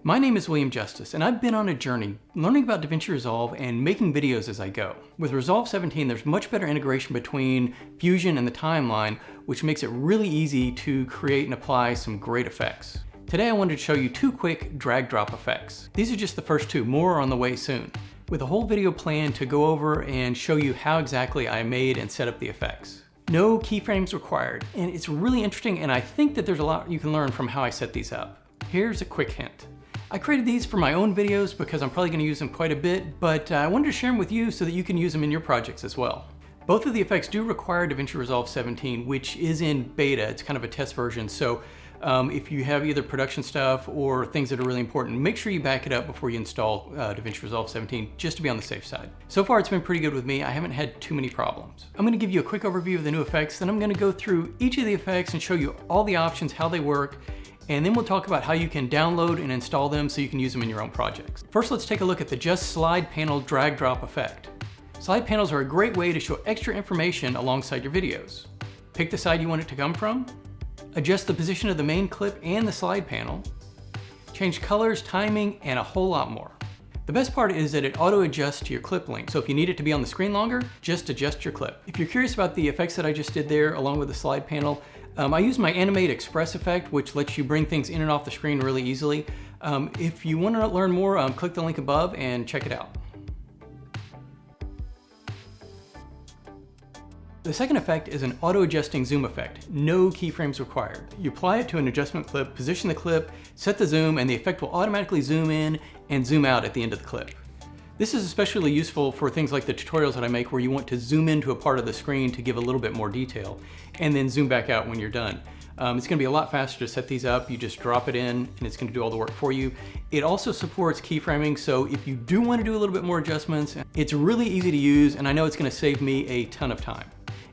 My name is William Justice, and I've been on a journey learning about Davinci Resolve and making videos as I go. With Resolve 17, there's much better integration between Fusion and the timeline, which makes it really easy to create and apply some great effects. Today I wanted to show you two quick drag-drop effects. These are just the first two, more are on the way soon. With a whole video planned to go over and show you how exactly I made and set up the effects. No keyframes required, and it's really interesting, and I think that there's a lot you can learn from how I set these up. Here's a quick hint. I created these for my own videos because I'm probably going to use them quite a bit, but I wanted to share them with you so that you can use them in your projects as well. Both of the effects do require Davinci Resolve 17, which is in beta. It's kind of a test version, so if you have either production stuff or things that are really important, make sure you back it up before you install Davinci Resolve 17, just to be on the safe side. So far it's been pretty good with me. I haven't had too many problems. I'm going to give you a quick overview of the new effects, then I'm going to go through each of the effects and show you all the options, how they work, and then we'll talk about how you can download and install them so you can use them in your own projects. First, let's take a look at the Just Slide Panel Drag Drop effect. Slide panels are a great way to show extra information alongside your videos. Pick the side you want it to come from, adjust the position of the main clip and the slide panel, change colors, timing, and a whole lot more. The best part is that it auto-adjusts to your clip length, so if you need it to be on the screen longer, just adjust your clip. If you're curious about the effects that I just did there along with the slide panel, I use my Animate Express effect, which lets you bring things in and off the screen really easily. If you want to learn more, click the link above and check it out. The second effect is an auto-adjusting zoom effect. No keyframes required. You apply it to an adjustment clip, position the clip, set the zoom, and the effect will automatically zoom in and zoom out at the end of the clip. This is especially useful for things like the tutorials that I make where you want to zoom into a part of the screen to give a little bit more detail and then zoom back out when you're done. It's going to be a lot faster to set these up. You just drop it in and it's going to do all the work for you. It also supports keyframing, so if you do want to do a little bit more adjustments, it's really easy to use, and I know it's going to save me a ton of time.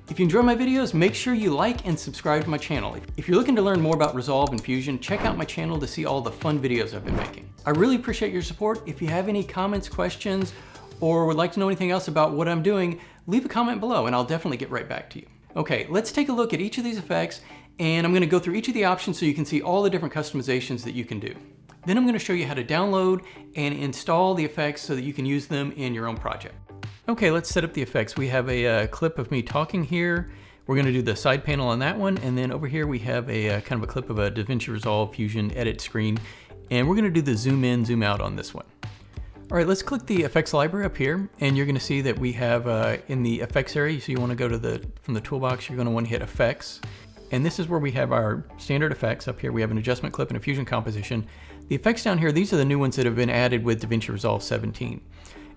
If you enjoy my videos, make sure you like and subscribe to my channel. If you're looking to learn more about Resolve and Fusion, check out my channel to see all the fun videos I've been making. I really appreciate your support. If you have any comments, questions, or would like to know anything else about what I'm doing, leave a comment below and I'll definitely get right back to you. Okay, let's take a look at each of these effects, and I'm going to go through each of the options so you can see all the different customizations that you can do. Then I'm going to show you how to download and install the effects so that you can use them in your own project. Okay, let's set up the effects. We have a clip of me talking here. We're going to do the side panel on that one, and then over here we have a kind of a clip of a Davinci Resolve Fusion edit screen, and we're going to do the zoom in, zoom out on this one. All right, let's click the effects library up here, and you're going to see that we have in the effects area, so you want to go to from the toolbox, you're going to want to hit effects, and this is where we have our standard effects. Up here we have an adjustment clip and a fusion composition. The effects down here, these are the new ones that have been added with Davinci Resolve 17.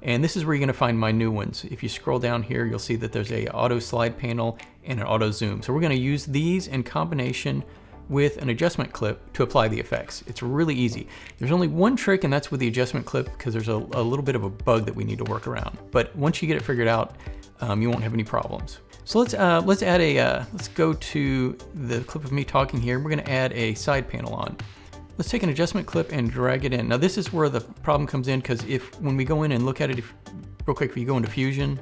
And this is where you're going to find my new ones. If you scroll down here, you'll see that there's a auto slide panel and an auto zoom. So we're going to use these in combination with an adjustment clip to apply the effects. It's really easy. There's only one trick, and that's with the adjustment clip, because there's a little bit of a bug that we need to work around. But once you get it figured out, you won't have any problems. So let's go to the clip of me talking here. We're going to add a side panel on. Let's take an adjustment clip and drag it in. Now this is where the problem comes in, because when we go in and look at it, real quick, if you go into Fusion,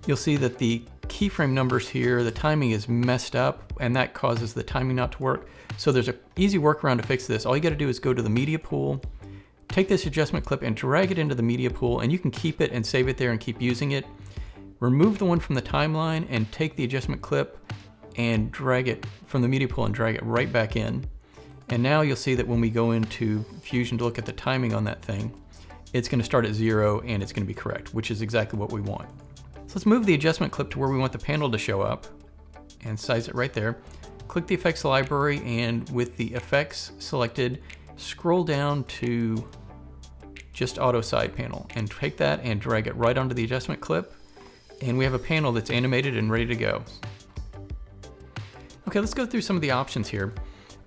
you'll see that the keyframe numbers here, the timing is messed up, and that causes the timing not to work. So there's an easy workaround to fix this. All you got to do is go to the media pool, take this adjustment clip and drag it into the media pool, and you can keep it and save it there and keep using it. Remove the one from the timeline and take the adjustment clip and drag it from the media pool and drag it right back in. And now you'll see that when we go into Fusion to look at the timing on that thing, it's going to start at 0 and it's going to be correct, which is exactly what we want. So let's move the adjustment clip to where we want the panel to show up and size it right there. Click the effects library, and with the effects selected, scroll down to just auto side panel and take that and drag it right onto the adjustment clip. And we have a panel that's animated and ready to go. Okay, let's go through some of the options here.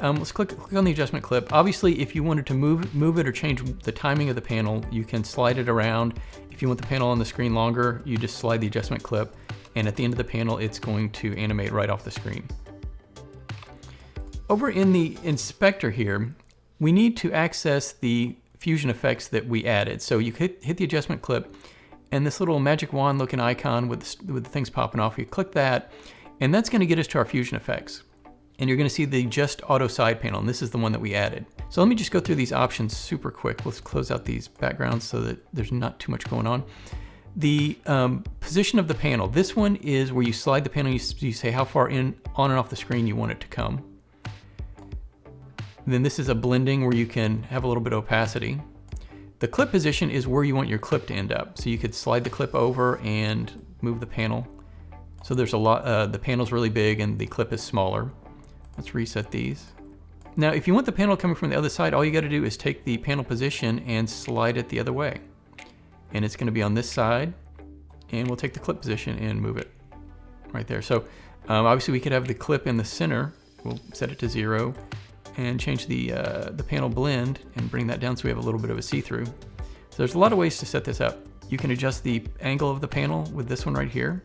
Let's click on the adjustment clip. Obviously, if you wanted to move it or change the timing of the panel, you can slide it around. If you want the panel on the screen longer, you just slide the adjustment clip, and at the end of the panel, it's going to animate right off the screen. Over in the inspector here, we need to access the Fusion effects that we added. So you hit the adjustment clip, and this little magic wand looking icon with the things popping off, you click that, and that's going to get us to our Fusion effects. and you're going to see the Just Auto side panel, and this is the one that we added. So let me just go through these options super quick. Let's close out these backgrounds so that there's not too much going on. The position of the panel, this one is where you slide the panel, you say how far in, on and off the screen you want it to come. And then this is a blending where you can have a little bit of opacity. The clip position is where you want your clip to end up. So you could slide the clip over and move the panel. So there's a lot, the panel's really big and the clip is smaller. Let's reset these. Now, if you want the panel coming from the other side, all you got to do is take the panel position and slide it the other way. And it's going to be on this side, and we'll take the clip position and move it right there. So obviously we could have the clip in the center. We'll set it to 0 and change the panel blend and bring that down so we have a little bit of a see-through. So there's a lot of ways to set this up. You can adjust the angle of the panel with this one right here.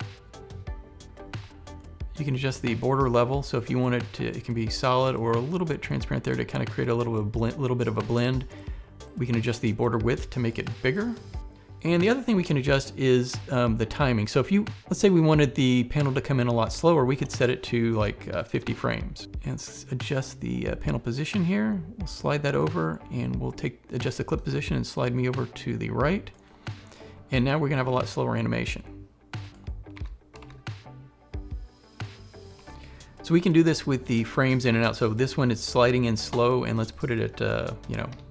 You can adjust the border level, so if you want it to, it can be solid or a little bit transparent there to kind of create a little bit of a blend. We can adjust the border width to make it bigger. And the other thing we can adjust is the timing. So if let's say we wanted the panel to come in a lot slower, we could set it to like 50 frames. And let's adjust the panel position here. We'll slide that over and we'll adjust the clip position and slide me over to the right. And now we're gonna have a lot slower animation. So we can do this with the frames in and out. So this one is sliding in slow, and let's put it at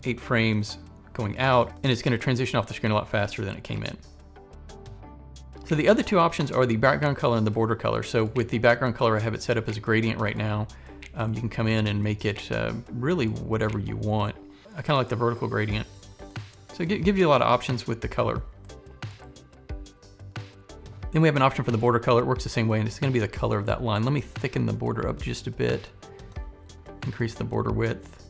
8 frames going out, and it's going to transition off the screen a lot faster than it came in. So the other two options are the background color and the border color. So with the background color, I have it set up as a gradient right now. You can come in and make it really whatever you want. I kind of like the vertical gradient. So it gives you a lot of options with the color. Then we have an option for the border color. It works the same way, and it's going to be the color of that line. Let me thicken the border up just a bit, increase the border width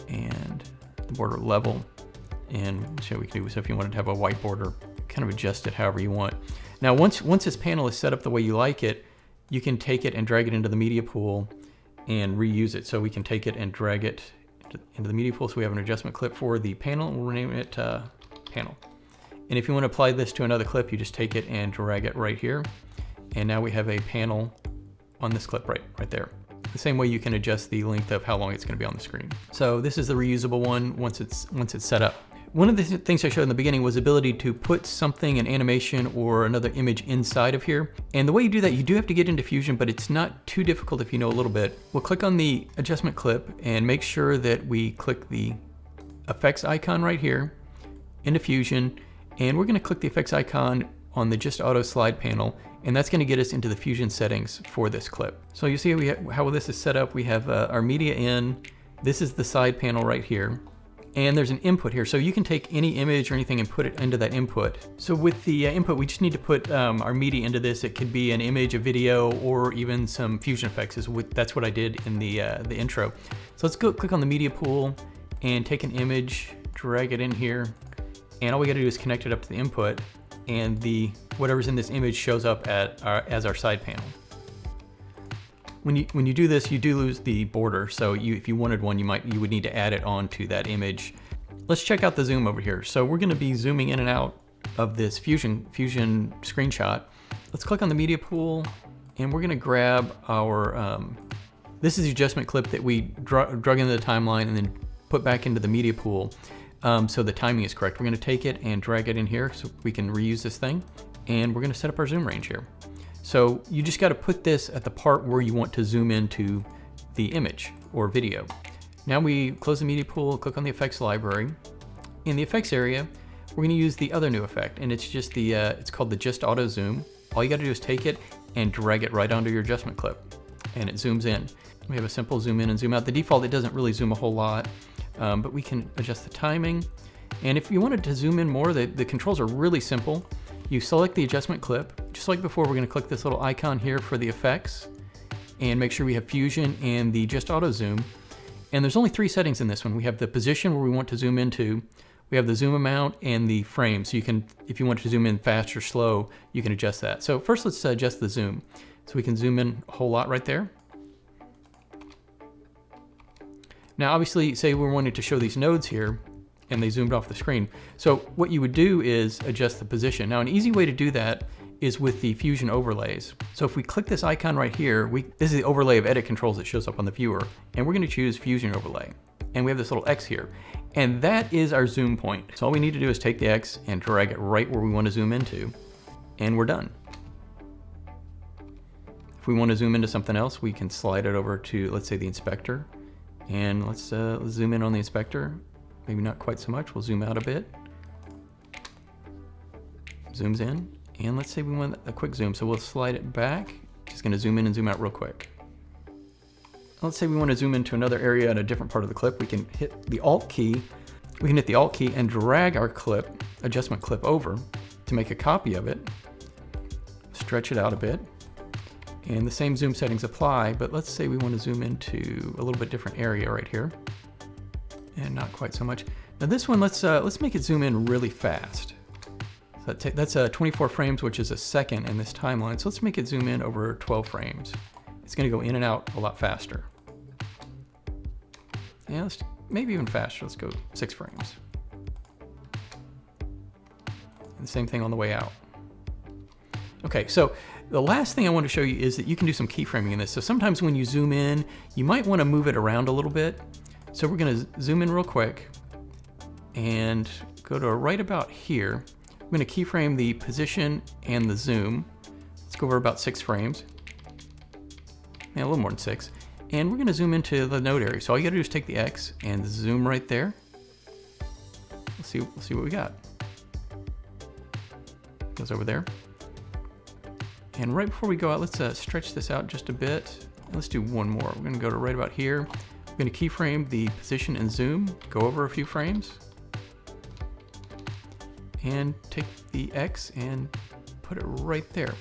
and the border level, and show what we can do. So if you wanted to have a white border, kind of adjust it however you want. Now once this panel is set up the way you like it, you can take it and drag it into the media pool and reuse it. So we can take it and drag it into the media pool. So we have an adjustment clip for the panel, and we'll rename it panel. And if you want to apply this to another clip, you just take it and drag it right here. And now we have a panel on this clip right there. The same way you can adjust the length of how long it's going to be on the screen. So this is the reusable one once it's set up. One of the things I showed in the beginning was the ability to put something, an animation or another image inside of here. And the way you do that, you do have to get into Fusion, but it's not too difficult if you know a little bit. We'll click on the adjustment clip and make sure that we click the effects icon right here into Fusion. And we're going to click the effects icon on the Just Auto slide panel, and that's going to get us into the Fusion settings for this clip. So you see how this is set up. We have our media in. This is the side panel right here. And there's an input here. So you can take any image or anything and put it into that input. So with the input, we just need to put our media into this. It could be an image, a video, or even some Fusion effects. That's what I did in the intro. So let's go click on the media pool and take an image, drag it in here. And all we got to do is connect it up to the input, and whatever's in this image shows up as our side panel. When you do this, you do lose the border. So if you wanted one, you would need to add it onto that image. Let's check out the zoom over here. So we're going to be zooming in and out of this Fusion screenshot. Let's click on the media pool, and we're going to grab our. This is the adjustment clip that we drug into the timeline and then put back into the media pool. So the timing is correct. We're going to take it and drag it in here so we can reuse this thing, and we're going to set up our zoom range here. So you just got to put this at the part where you want to zoom into the image or video. Now we close the media pool, click on the effects library. In the effects area, we're going to use the other new effect, and it's just it's called the Just Auto Zoom. All you got to do is take it and drag it right onto your adjustment clip, and it zooms in. We have a simple zoom in and zoom out. The default, it doesn't really zoom a whole lot. But we can adjust the timing. And if you wanted to zoom in more, the controls are really simple. You select the adjustment clip. Just like before, we're going to click this little icon here for the effects and make sure we have Fusion and the Just Auto Zoom. And there's only 3 settings in this one. We have the position where we want to zoom into. We have the zoom amount and the frame. So you can, if you want to zoom in fast or slow, you can adjust that. So first let's adjust the zoom. So we can zoom in a whole lot right there. Now, obviously, say we're wanting to show these nodes here, and they zoomed off the screen. So what you would do is adjust the position. Now, an easy way to do that is with the Fusion overlays. So if we click this icon right here, this is the overlay of edit controls that shows up on the viewer, and we're going to choose Fusion overlay. And we have this little X here, and that is our zoom point. So all we need to do is take the X and drag it right where we want to zoom into, and we're done. If we want to zoom into something else, we can slide it over to, let's say, the inspector, and let's zoom in on the inspector. Maybe not quite so much. We'll zoom out a bit. Zooms in, and let's say we want a quick zoom, so we'll slide it back. Just going to zoom in and zoom out real quick. Let's say we want to zoom into another area in a different part of the clip. We can hit the Alt key. We can hit the Alt key and drag our clip, adjustment clip over to make a copy of it. Stretch it out a bit. And the same zoom settings apply, but let's say we want to zoom into a little bit different area right here. And not quite so much. Now this one, let's make it zoom in really fast. So that's 24 frames, which is a second in this timeline. So let's make it zoom in over 12 frames. It's going to go in and out a lot faster. Yeah, maybe even faster. Let's go 6 frames. And the same thing on the way out. Okay, so the last thing I want to show you is that you can do some keyframing in this. So sometimes when you zoom in, you might want to move it around a little bit. So we're going to zoom in real quick and go to right about here. I'm going to keyframe the position and the zoom. Let's go over about 6 frames. Yeah, a little more than 6. And we're going to zoom into the node area. So all you got to do is take the X and zoom right there. Let's see what we got. Goes over there. And right before we go out, let's stretch this out just a bit. Let's do one more. We're going to go to right about here. We're going to keyframe the position and zoom, go over a few frames, and take the X and put it right there.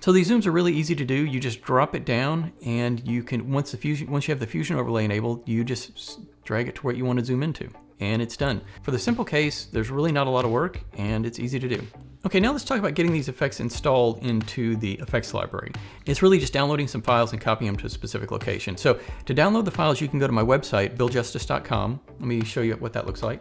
So these zooms are really easy to do. You just drop it down, and you can, once you have the Fusion overlay enabled, you just drag it to where you want to zoom into, and it's done. For the simple case, there's really not a lot of work, and it's easy to do. Okay, now let's talk about getting these effects installed into the effects library. It's really just downloading some files and copying them to a specific location. So to download the files, you can go to my website, BillJustice.com. Let me show you what that looks like.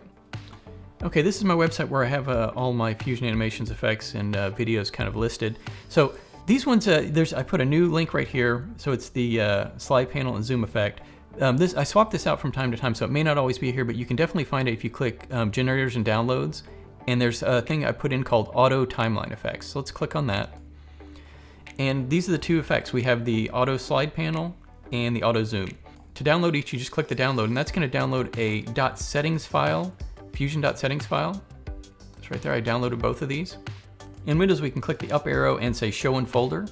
Okay, this is my website where I have all my Fusion animations, effects, and videos kind of listed. So these ones, I put a new link right here. So it's the slide panel and zoom effect. I swap this out from time to time, so it may not always be here, but you can definitely find it if you click generators and downloads. And there's a thing I put in called auto timeline effects. So let's click on that. And these are the two effects. We have the auto slide panel and the auto zoom. To download each, you just click the download, and that's going to download a .settings file, Fusion.settings file. It's right there. I downloaded both of these. In Windows, we can click the up arrow and say show in folder.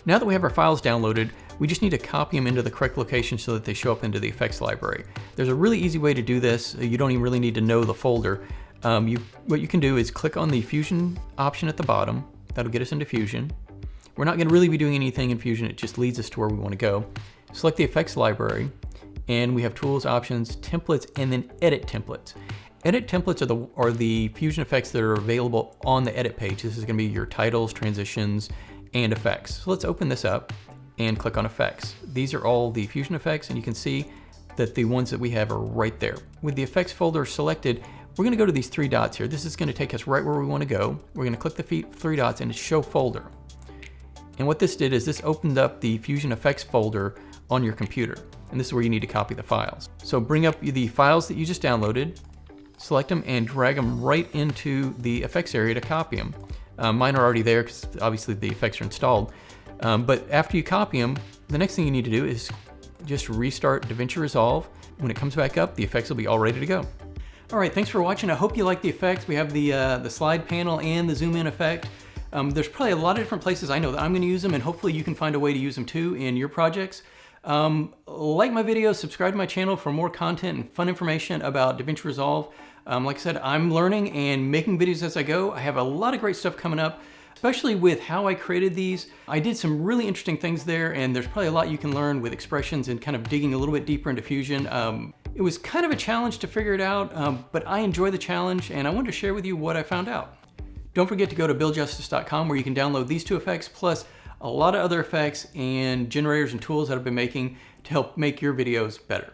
Now that we have our files downloaded, we just need to copy them into the correct location so that they show up into the effects library. There's a really easy way to do this. You don't even really need to know the folder. What you can do is click on the Fusion option at the bottom. That'll get us into Fusion. We're not going to really be doing anything in Fusion. It just leads us to where we want to go. Select the effects library, and we have tools, options, templates, and then edit templates. Edit templates are the Fusion effects that are available on the edit page. This is going to be your titles, transitions, and effects. So let's open this up and click on effects. These are all the Fusion effects, and you can see that the ones that we have are right there. With the effects folder selected, we're going to go to these 3 dots here. This is going to take us right where we want to go. We're going to click the 3 dots and show folder. And what this did is this opened up the Fusion effects folder on your computer. And this is where you need to copy the files. So bring up the files that you just downloaded, select them, and drag them right into the effects area to copy them. Mine are already there because obviously the effects are installed. But after you copy them, the next thing you need to do is just restart Davinci Resolve. When it comes back up, the effects will be all ready to go. All right, thanks for watching. I hope you like the effects. We have the slide panel and the zoom in effect. There's probably a lot of different places I know that I'm going to use them, and hopefully you can find a way to use them too in your projects. Like my videos, subscribe to my channel for more content and fun information about Davinci Resolve. Like I said, I'm learning and making videos as I go. I have a lot of great stuff coming up, especially with how I created these. I did some really interesting things there, and there's probably a lot you can learn with expressions and kind of digging a little bit deeper into Fusion. It was kind of a challenge to figure it out, but I enjoy the challenge, and I wanted to share with you what I found out. Don't forget to go to BillJustice.com where you can download these 2 effects, plus a lot of other effects and generators and tools that I've been making to help make your videos better.